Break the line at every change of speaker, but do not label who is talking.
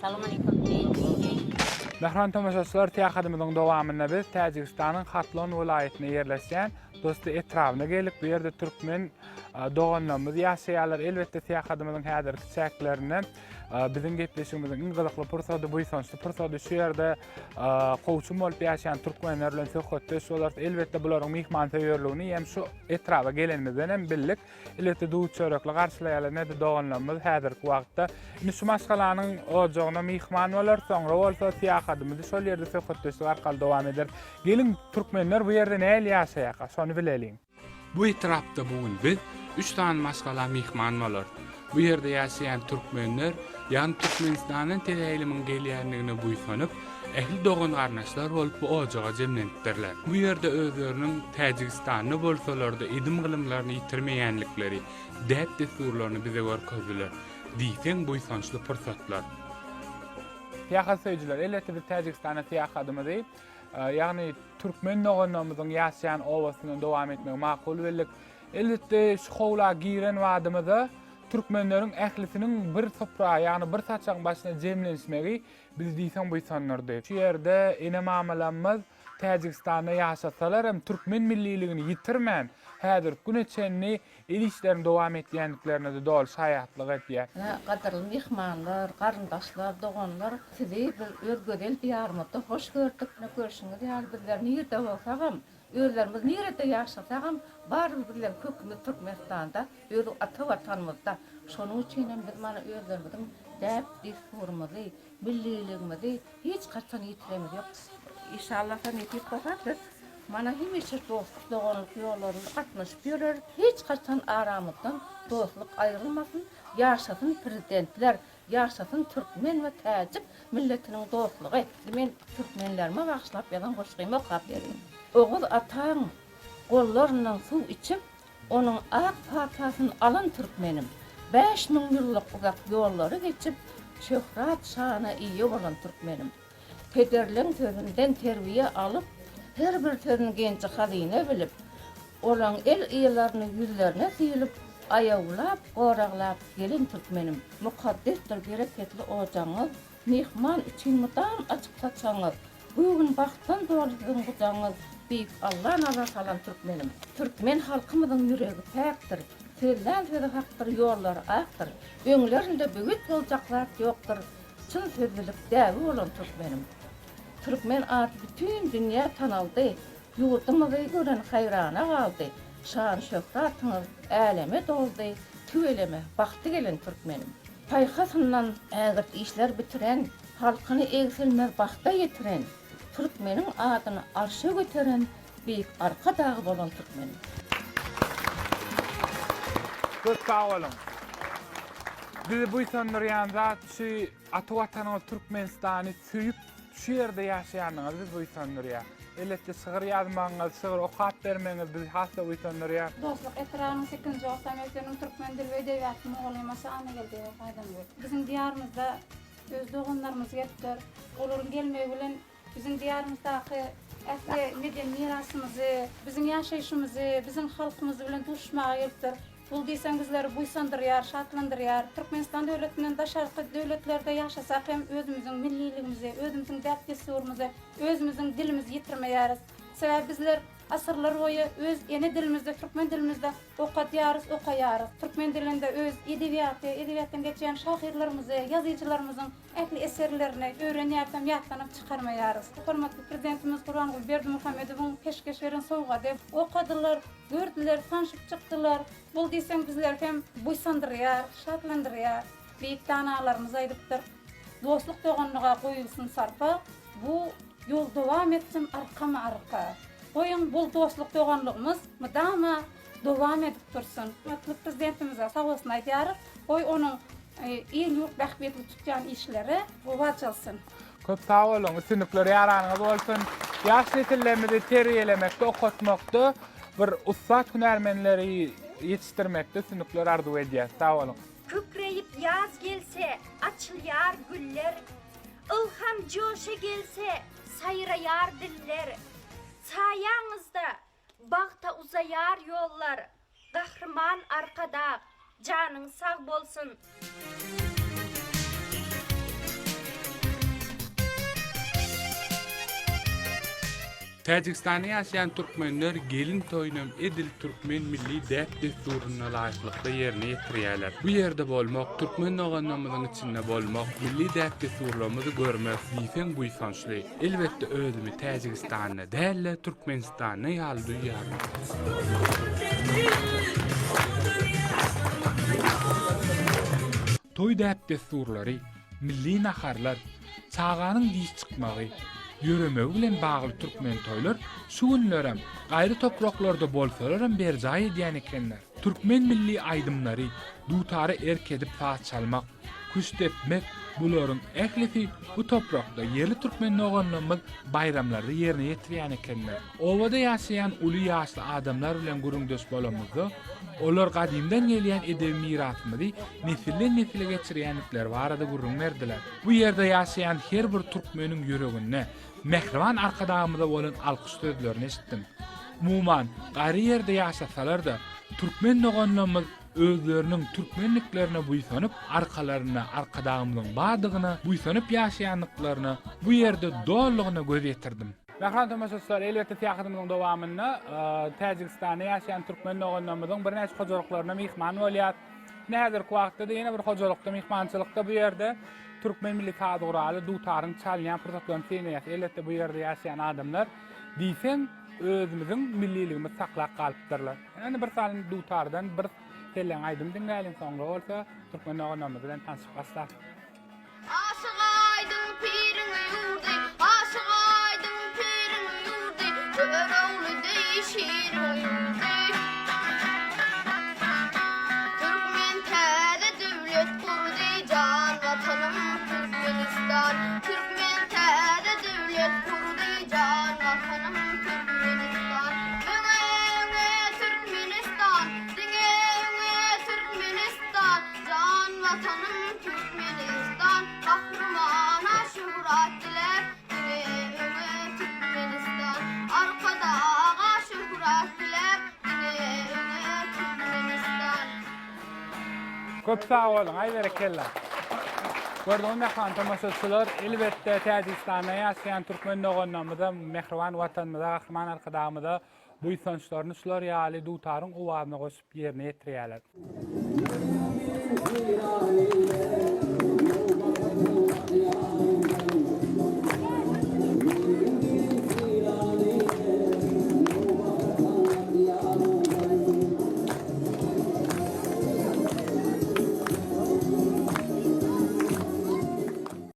Assalamu alaykum.
Mehran tamaşaçylar, tiýakadymyň dowamynda biz Täjikistanyň Hatlon vilayetine ýerleşýän dostu etrawyna gelip bu ýerde türkmen doganlarymyz ýaşaýarlar. Elbetde tiýakadymyň häzirki çäklerini biziň gepleşigimiziň iň gyzykly pursaty bu ýa-da pursaty şu ýerde gowçum bolup ýaşaýan türkmenler bilen söhbetdeş bolar. Elbetde bularyň mihmansewerligini hem şu etrawa gelenimizden hem bildik. Elbetde duýup çörekli garşylaýarlar näde doganlarymyz häzirki wagtda şu maşgalanyň ojagyna mihman bolar, soňra bolsa tiýakadymyzy şol ýerde söhbetdeşlik arkaly dowam eder. Gelin türkmenler bu ýerde näle ýaşaýar, şonu bilelim. Bu etrapda bugün biz 3 tane maşgala mihman bolar. Bu ýerde ýaşaýan türkmenler ýani Türkmenistanyň teleýilimiň gelýänligine buýsanyp, ehli dogan garnaşlar bolup bu ojaga jemlenipdirler. Bu ýerde özleriniň Täjikistanyny bolsalar da idim gylymlaryny ýitirmeýänlikleri, däp desurlaryny bize görkezdiler. Diýsen buýsançly pursatlar. Tiýakat söýjiler, elbetde biz Täjikistana tiýakadymy diýip, ýagny türkmen doganlarymyzyň ýaşaýan owasyny dowam etmek makul bildik. Elbetde şu howla giren wadymyzda türkmenleriň ählisiniň bir sopra, ýagny bir saçaň başyna jemlenişmegi biz diýsen buýsanlardy. Şu ýerde ene mamalamyz Täjikistanda ýaşasalar hem türkmen milliligini ýitirmän, häzir güneçenni el işlerini dowam etýänliklerine de dol şaýatlyk etýär.
Gadarly mihmanlar, garyndaşlar, doganlar sizi bir örgödel diýarmyzda hoş gördük. Görüşiňiz ýaly bizler nirde bolsagam, özlerimiz nirde ýaşasagam, barymyz bilen kökümüz Türkmenistanda, öz ata watanymyzda. Şonuň üçin hem biz mana özlerimiziň däp diskurumuzy, milliligimizi hiç gaçan ýitiremedik ýok. İnşallah netip bolsaky, mana hemişe dostluk doganlyk ýollaryny gatnaşyp ýörer. Hiç gaçan aramyzdan dostluk aýrylmasyn, ýaşasyn prezidentler, ýaşasyn türkmen we täjik milletiniň dostlugy. Men türkmenlerime bagşlap ýalan goşgymy okap berdim. Oğuz ataň gollaryndan suw içip, onuň ak patasyny alan türkmenim. 5000 ýyllyk uzak ýollary geçip, şöhrat şana iýe bolan türkmenim. Pederleň sözünden terbiýe alyp, her bir sözüni gençi hazyna bilip, olan el ýyllaryny ýüzlerine siýilip, aýaglap, goraglap gelin türkmenim. Mukaddes bereketli ojaňyz, mihman üçin mudam açyk saçaňyz, bugün bagtdan dolygyň gujaňyz, beýik Allah nazar salan türkmenim. Türkmen halkymyzyň ýüregi päkdir. Sözden söze hakdyr, ýollary akdyr. Öňlerinde büyük boljaklar ýokdur. Çyn sözlülük däwi bolan türkmenim. Türkmen adı bütün dünýä tanaldy. Ýurdymyzy gören haýrana galdy. Şan şöhratyňyz äleme doldy. Tüweleme bagty gelen türkmenim. Paýhasyndan ägirt işler bitiren, halkyny egsilmez bagta ýetiren, türkmeniň adyny arşa götüren, beýik arka dagy bolan türkmenim.
Çok sağ olun. Bizi buýsandyrýan zat şu ata watanyň Türkmenistany süýüp şu ýerde ýaşaýanyňyz biz buýsandyrýar. Elbetde şygyr ýazmaňyz, şygyr okap bermeňiz bizi hassa buýsandyrýar.
Dostluk etrawynyň 8-nji Ostamezleriň türkmen dil we edebiýatyny oglamaşy ana geldi faydam ber. Biziň diýarymyzda öz doganlarymyz ýetdir. Olaryň gelmegi bilen biziň diýarymyzdaky ähli meden mirasymyzy, biziň ýaşaýşymyzy, biziň halkymyzy bilen duruşmaga gelipdir. Bul diýsen bizleri buýsandyrýar, şatlandyrýar. Türkmenistan döwletinden daşarky döwletlerde ýaşasak hem özümiziň milliligimizi, özümiziň däp desurumuzy, özümiziň dilimizi ýitirmeýäris. Sebäbi bizler asyrlar boýu öz ene dilimizde, türkmen dilimizde okadýarys, okaýarys. Türkmen dilinde öz edebiýatdan geçen şahirlerimizi, ýazyjylarymyzyň ähli eserlerini öwrenýärsem ýatlanyp çykarmaýarys. Hormatly prezidentimiz Gurbanguly Berdimuhammedowyň peşkeş beren sowgady okadylar, gördüler, tanışyp çykdylar. Bul diýsem bizler hem buýsandyrýar, şatlandyrýar. Beýik danalarymyz aýdypdyr. Dostluk doganlyga goýulsyn sarpa, bu ýol dowam etsin arkama arka. Goýun bul dostluk doganlygymyz mydama dowam edip dursun. Hormatly prezidentimize sag bolsun aýdýar. Goý onuň el ýurt bähbetli tutýan işleri wajylsyn.
Köp sağ olun. Üstünlikleri ýaranyňyz bolsun. Ýaş nesillerimizi terbiýelemekde, okutmakda bir ussat hünärmenleri yetiştirmekde üstünlikler arzu edýär. Sağ olun.
Kükreyip yaz gelse açılýar güller, ilham joşa gelse sayrayar diller. Saýaňyzda bagta uzaýar ýollar, gahrman arkada, janyň sag bolsun.
Tacikistanda yaşayan Türkmenler gelin toyunum Edil Türkmen milli däp desturuna laýyklykda ýerine ýetirýärler. Bu ýerde bolmak, Türkmen noganlarymyzyň içinde bolmak, milli däp desturlarymyzy görmek ýyfen buýsançly. Elbetde özümi Tacikistanda dälle Türkmenistanda ýaly duýýarmyn. Toy däp desturlary, milli naharlar, çağanyň diýiş çykmagy, yöremegi bilen bagly türkmen toylar şu günlerem gaýry topraklarda bolsalarym berjaý edýän ekenler. Türkmen milli aýdymlary, dutary erkedip faat çalmak, kuş tepmek bularyň ählifi bu toprakda yerli türkmen noganlarymyz bayramlarda ýerine ýetirýän ekenler. Owada ýaşaýan uly ýaşly adamlar bilen gurundeş bolamyzda olar gadimden gelýän edebi mirasymyzy nesilden nesile geçirýänlikler barada gurrun berdiler. Bu ýerde ýaşaýan her bir türkmeniň ýüregine mehriban arkadağımıza bolan alkyş sözlerini eşitdim. Umuman, gaýry ýerde ýaşasalar da türkmen noganlarymyz özleriniň türkmenliklerine buýsanyp, arkalaryna, arkadağımyzyň badygyna buýsanyp ýaşaýanlyklaryna bu ýerde dollygyna göz ýetirdim. Mehriban tamaşaçylar, elbetde tähidimiň dowamyna Tacikistanda ýaşaýan türkmen noganlarymyzyň bir näçe hojalyklaryna mehman bolýar. Näzirki wagtda ýene bir hojalykda mehmançylykda bu ýerde Türkmen milli kadroları dutaryň çalýan fırsatlaryny seýnýär. Elbetde bu ýerde ýaşaýan adamlar diýsen özümiziň milliligimizi saklap galypdyrlar. Ýani bir salyn dutardan bir kellen aýdym dinläýin soňra bolsa türkmen noganlarymyz bilen tanışyp başlar.
Aşık aydın pirini yurdi, aşık aydın pirini yurdi, öröwli değişir yurdi. Türkmen täze döwlet kurdy, can vatanım Türkmenistan. Türkmen täze döwlet kurdy, can vatanım Türkmenistan. Öňe öňe Türkmenistan, diňe öňe Türkmenistan, can vatanım Türkmenistan. Kahrımana şöhret diler, diňe öňe Türkmenistan. Arkadağa şöhret diler, diňe öňe Türkmenistan.
Köp sağ olun, aýdara kella. Gördüňiz mehman tamaşaçylar, elbetde Tacikistanda ýaşaýan türkmen noganlarymyza, mehriban watanymyza, gahryman arkadağymyza buýsançlaryny şular ýaly dutaryň owazyna goşup ýerine ýetirýärler.